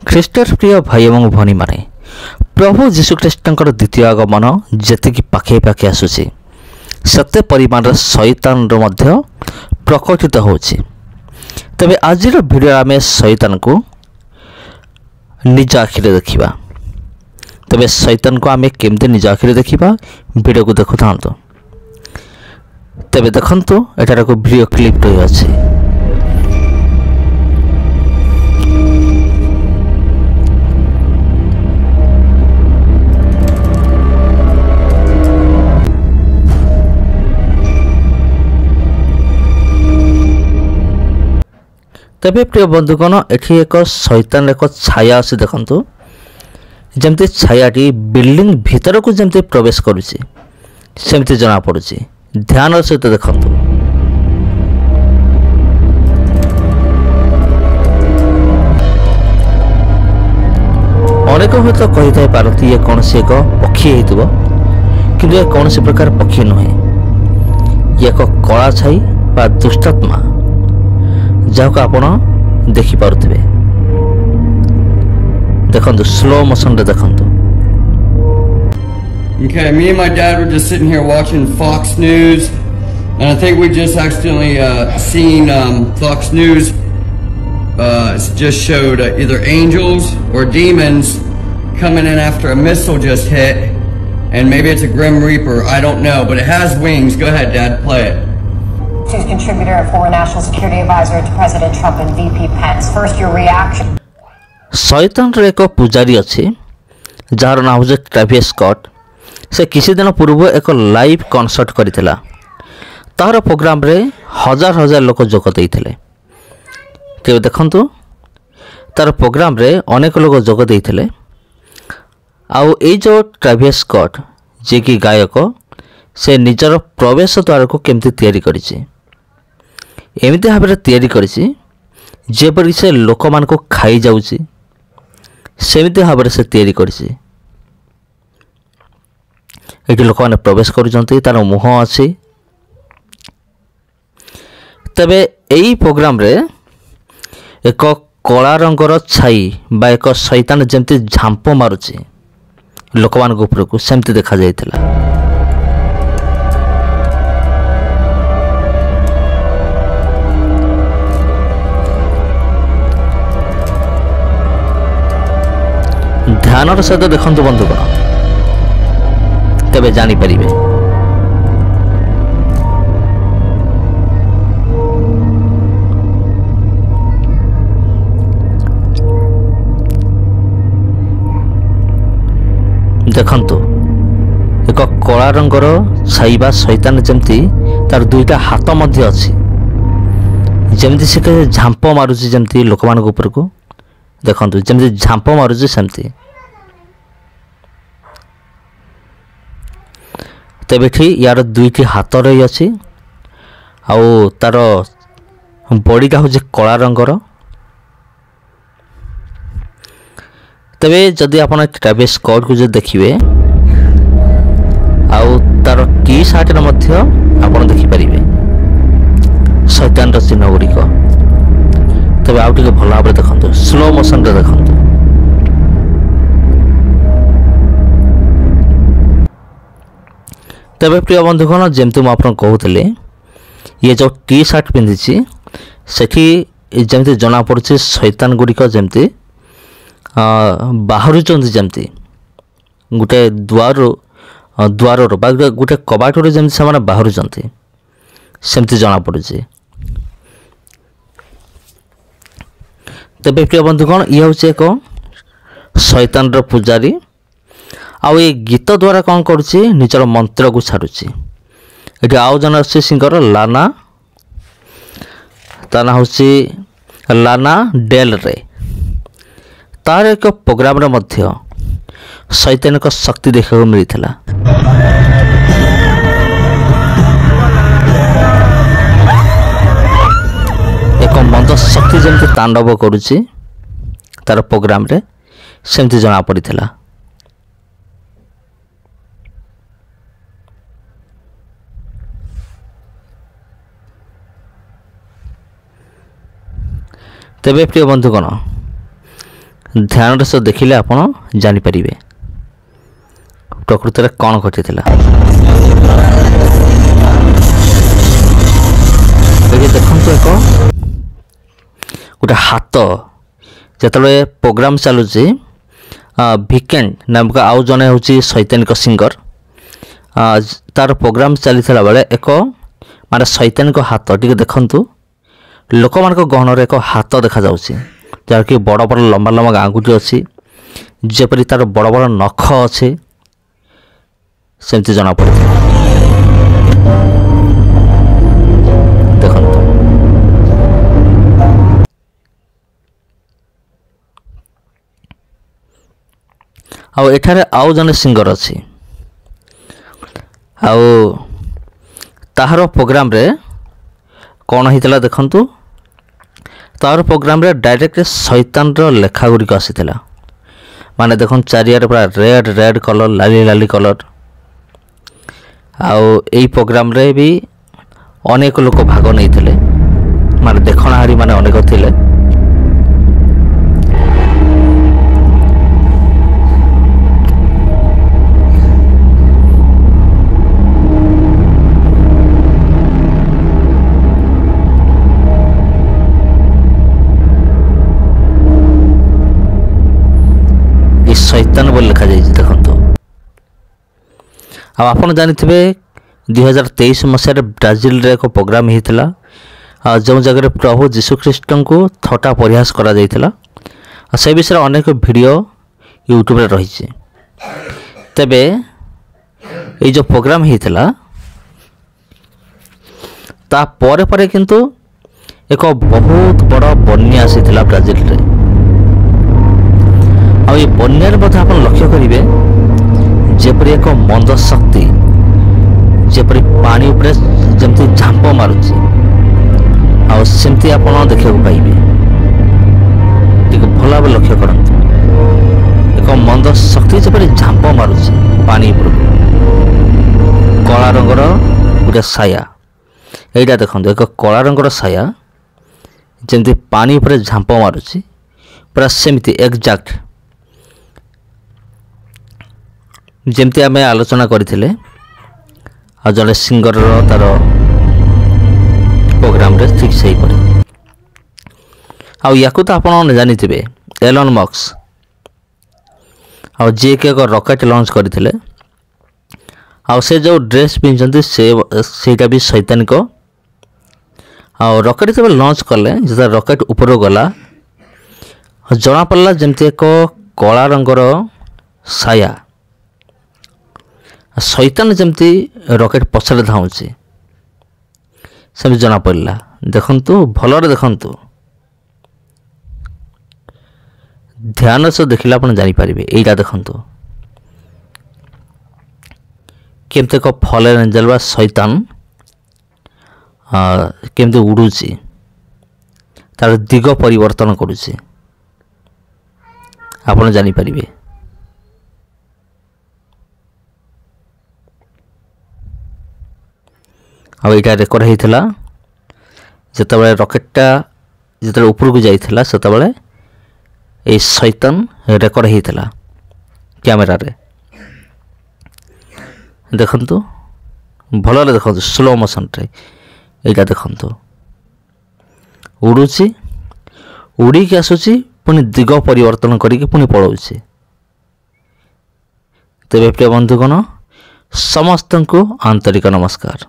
ଖ୍ରୀଷ୍ଟର ପ୍ରିୟ ଭାଇ ଏବଂ ଭଉଣୀମାନେ, ପ୍ରଭୁ ଯୀଶୁଖ୍ରୀଷ୍ଟଙ୍କର ଦ୍ୱିତୀୟ ଆଗମନ ଯେତିକି ପାଖେଇ ପାଖେଇ ଆସୁଛି, ସେତେ ପରିମାଣର ଶୈତାନର ମଧ୍ୟ ପ୍ରକଟିତ ହେଉଛି। ତେବେ ଆଜିର ଭିଡ଼ିଓରେ ଆମେ ଶୈତାନକୁ ନିଜ ଆଖିରେ ଦେଖିବା। ତେବେ ଶୈତାନକୁ ଆମେ କେମିତି ନିଜ ଆଖିରେ ଦେଖିବା, ଭିଡ଼ିଓକୁ ଦେଖୁଥାନ୍ତୁ। ତେବେ ଦେଖନ୍ତୁ, ଏଠାରେ ଏକ ଭିଡ଼ିଓ କ୍ଲିପ୍ ରହିଅଛି। तेबे प्रिय बंधुगण, एठी एक शैतान एक छाया आसी देखंतु, जेमती छायाटी बिल्डिंग भीतर को जेमती प्रवेश करुछि सेमती जना पड़ुछि। ध्यान सहित देखंतु। अनेक हुए तो कही थाई पारती ये कौन से एक पक्षी हेतुबो, किंतु ये कौन से प्रकार पक्षी नुहे। ये एक कला छाई बा दुष्टात्मा जहाँ आपण देखि पारुथिबे। देखंतु, स्लो मोशन रे देखंतु। Okay, me and my dad were just sitting here watching Fox News, and I think we just accidentally seen Fox News just showed either angels or demons coming in after a missile just hit, and maybe it's a Grim Reaper, I don't know, but it has wings. Go ahead, Dad, play it. News contributor and former national security advisor to President Trump and VP Pence. First, your reaction. शैतान रे एक पुजारी अच्छी jar नाम हो Travis Scott. से किसी दिन पूर्व एक लाइव कॉन्सर्ट करिथिला। तार प्रोग्राम रे हजार हजार लोक जोग देइथिले। तेबे देखंतु, तार प्रोग्राम रे अनेक लोक जोग देइथिले। आउ ए जो ट्रेविस स्कॉट जे कि गायक, से निजर प्रवेश द्वार को केमती तैयारी करिछि। एमिति भाबरे तैयारी करिछि जेपरि से लोक मान को खाई जाउछि, सेमिति भाबरे से तैयारी करिछि। एठी लोक माने प्रवेश करुचंती, तार मुह अछि। तबे एई प्रोग्राम रे एक कला रंगर छाई बा एक शैतान जेमती झांप मारुछि लोक मान ऊपर को, सेमती देखा जाइथिला। ध्यान सहित देखंतु बंधुगण, तेबे जानी परिबे। देखंतु, एक कला रंगर छाइबा शैतान जेमती तार दुईटा हाथ मध्य अछि, जेमती से झांप मारुछि जेमती लोक मान ऊपर को। देखंतु, जेमती झांप मारुछि सेमती। तेबेठी यार दुईटी हाथ रही अछि, आउ तार बॉडीटा हूँ कला रंगर। तेबे जदि आप ट्रेविस स्कॉट को जो देखिए, आउ तार टी शर्ट रे मध्य आपण देखि परिबे शैतान चिन्ह गुड़िक। तेबे आउ टिके भल भाव देखंतु, स्लो मोशन रे देखंतु। तेबे प्रिय बंधुगण, जमती मु आपन कहूतले, ये जो टी शर्ट पिंधिछि सेठी जमती जना पड़ुछि शैतान गुड़िक जमती बाहरुचंती, जमती गुटे द्वार बा गुटे कबाट रे जमती से बाहरुचंती, सेमती जना पड़ुछि। तेबे प्रिय बंधुगण, ये हूँ एक शैतान रो पुजारी। आउ ये गीत द्वारा कौन करुच्ची, निजर मंत्र को छाड़ुची। ये आउ जन अच्छे सिंगर लाना, ता ना हूँ लाना डेल रे। तार एक प्रोग्राम रे मध्य शैतान को शक्ति देखा मिलता। एक मंद शक्ति जमती तांडव करुच्ची तार प्रोग्राम रे, सेमती जना पड़ीथिला। तेबे प्रिय बंधुगण, ଧ୍ୟାନର ସହ ଦେଖିଲେ ଆପଣ ଜାଣିପାରିବେ ପ୍ରକୃତରେ କ'ଣ ଘଟିଥିଲା। ଏଠି ଦେଖନ୍ତୁ ଗୋଟେ ହାତ ଯେତେବେଳେ ପ୍ରୋଗ୍ରାମ୍ ଚାଲୁଛି ଭିକେଣ୍ଡ ନାମକ ଆଉ ଜଣେ ହେଉଛି ଶୈତାନିକ ସିଙ୍ଗର ତାର ପ୍ରୋଗ୍ରାମ୍ ଚାଲିଥିଲା ବେଳେ ଏକ ମାନେ ଶୈତାନିକ ହାତ ଟିକେ ଦେଖନ୍ତୁ ଲୋକମାନଙ୍କ ଗହଣରେ ଏକ ହାତ ଦେଖାଯାଉଛି ଯାହାକି ବଡ଼ ବଡ଼ ଲମ୍ବା ଲମ୍ବା ଆଙ୍ଗୁଠି ଅଛି ଯେପରି ତାର ବଡ଼ ବଡ଼ ନଖ ଅଛି ସେମିତି ଜଣାପଡ଼ୁଛି। ଦେଖନ୍ତୁ ଆଉ ଏଠାରେ ଆଉ ଜଣେ ସିଙ୍ଗର ଅଛି ଆଉ ତାହାର ପ୍ରୋଗ୍ରାମରେ କ'ଣ ହେଇଥିଲା ଦେଖନ୍ତୁ ତାହାର ପ୍ରୋଗ୍ରାମରେ ଡାଇରେକ୍ଟ ଶୈତାନର ଲେଖା ଗୁଡ଼ିକ ଆସିଥିଲା ମାନେ ଦେଖନ୍ତୁ ଚାରିଆଡ଼େ ପୁରା ରେଡ୍ ରେଡ୍ କଲର୍ ଲାଲି ଲାଲି କଲର୍ ଆଉ ଏଇ ପ୍ରୋଗ୍ରାମରେ ବି ଅନେକ ଲୋକ ଭାଗ ନେଇଥିଲେ ମାନେ ଦେଖଣାହାରୀ ମାନେ ଅନେକ ଥିଲେ। ଶୈତାନ ବୋଲି ଲେଖାଯାଇଛି ଦେଖନ୍ତୁ ଆଉ ଆପଣ ଜାଣିଥିବେ 2023 ମସିହାରେ ବ୍ରାଜିଲରେ ଏକ ପ୍ରୋଗ୍ରାମ ହେଇଥିଲା ଯେଉଁ ଜାଗାରେ ପ୍ରଭୁ ଯୀଶୁଖ୍ରୀଷ୍ଟଙ୍କୁ ଥଟ୍ଟା ପରିହାସ କରାଯାଇଥିଲା ଆଉ ସେ ବିଷୟରେ ଅନେକ ଭିଡ଼ିଓ ୟୁଟ୍ୟୁବରେ ରହିଛି। ତେବେ ଏଇ ଯେଉଁ ପ୍ରୋଗ୍ରାମ ହେଇଥିଲା ତା ପରେ ପରେ କିନ୍ତୁ ଏକ ବହୁତ ବଡ଼ ବନ୍ୟା ଆସିଥିଲା ବ୍ରାଜିଲରେ ଆଉ ଏ ବନ୍ୟାରେ ମଧ୍ୟ ଆପଣ ଲକ୍ଷ୍ୟ କରିବେ ଯେପରି ଏକ ମନ୍ଦ ଶକ୍ତି ଯେପରି ପାଣି ଉପରେ ଯେମିତି ଝାମ୍ପ ମାରୁଛି ଆଉ ସେମିତି ଆପଣ ଦେଖିବାକୁ ପାଇବେ ଟିକେ ଭଲ ଭାବେ ଲକ୍ଷ୍ୟ କରନ୍ତୁ ଏକ ମନ୍ଦ ଶକ୍ତି ଯେପରି ଝାମ୍ପ ମାରୁଛି ପାଣି ଉପରକୁ କଳା ରଙ୍ଗର ଗୋଟେ ସାୟା ଏଇଟା ଦେଖନ୍ତୁ ଏକ କଳା ରଙ୍ଗର ସାୟା ଯେମିତି ପାଣି ଉପରେ ଝାମ୍ପ ମାରୁଛି ପୁରା ସେମିତି ଏକ୍ଜାକ୍ଟ ଯେମିତି ଆମେ ଆଲୋଚନା କରିଥିଲେ ଆଉ ଜଣେ ସିଙ୍ଗରର ତାର ପ୍ରୋଗ୍ରାମରେ ଠିକ୍ ସେହିପରି ଆଉ ୟାକୁ ତ ଆପଣ ଜାଣିଥିବେ ଏଲନ୍ ମସ୍କ ଆଉ ଯିଏକି ଏକ ରକେଟ୍ ଲଞ୍ଚ କରିଥିଲେ ଆଉ ସେ ଯେଉଁ ଡ୍ରେସ୍ ପିନ୍ଧୁଛନ୍ତି ସେଇଟା ବି ଶୈତାନିକ ଆଉ ରକେଟ୍ ଯେତେବେଳେ ଲଞ୍ଚ କଲେ ଯେତେବେଳେ ରକେଟ୍ ଉପରକୁ ଗଲା ଜଣାପଡ଼ିଲା ଯେମିତି ଏକ କଳା ରଙ୍ଗର ସାୟା ଶୈତାନ ଯେମିତି ରକେଟ୍ ପଛରେ ଧାଉଁଛି ସେମିତି ଜଣାପଡ଼ିଲା ଦେଖନ୍ତୁ ଭଲରେ ଦେଖନ୍ତୁ ଧ୍ୟାନ ସହ ଦେଖିଲେ ଆପଣ ଜାଣିପାରିବେ ଏଇଟା ଦେଖନ୍ତୁ କେମିତି ଏକ ଫଲେନ୍ ଏଞ୍ଜେଲ ବା ଶୈତାନ କେମିତି ଉଡ଼ୁଛି ତାର ଦିଗ ପରିବର୍ତ୍ତନ କରୁଛି ଆପଣ ଜାଣିପାରିବେ। ଆଉ ଏଇଟା ରେକର୍ଡ଼ ହେଇଥିଲା ଯେତେବେଳେ ରକେଟ୍ଟା ଯେତେବେଳେ ଉପରକୁ ଯାଇଥିଲା ସେତେବେଳେ ଏଇ ଶୈତାନ ରେକର୍ଡ଼ ହେଇଥିଲା କ୍ୟାମେରାରେ ଦେଖନ୍ତୁ ଭଲରେ ଦେଖନ୍ତୁ ସ୍ଲୋ ମୋସନ୍ରେ ଏଇଟା ଦେଖନ୍ତୁ ଉଡ଼ୁଛି ଉଡ଼ିକି ଆସୁଛି ପୁଣି ଦିଗ ପରିବର୍ତ୍ତନ କରିକି ପୁଣି ପଳାଉଛି। ତେବେ ପ୍ରିୟ ବନ୍ଧୁଗଣ ସମସ୍ତଙ୍କୁ ଆନ୍ତରିକ ନମସ୍କାର।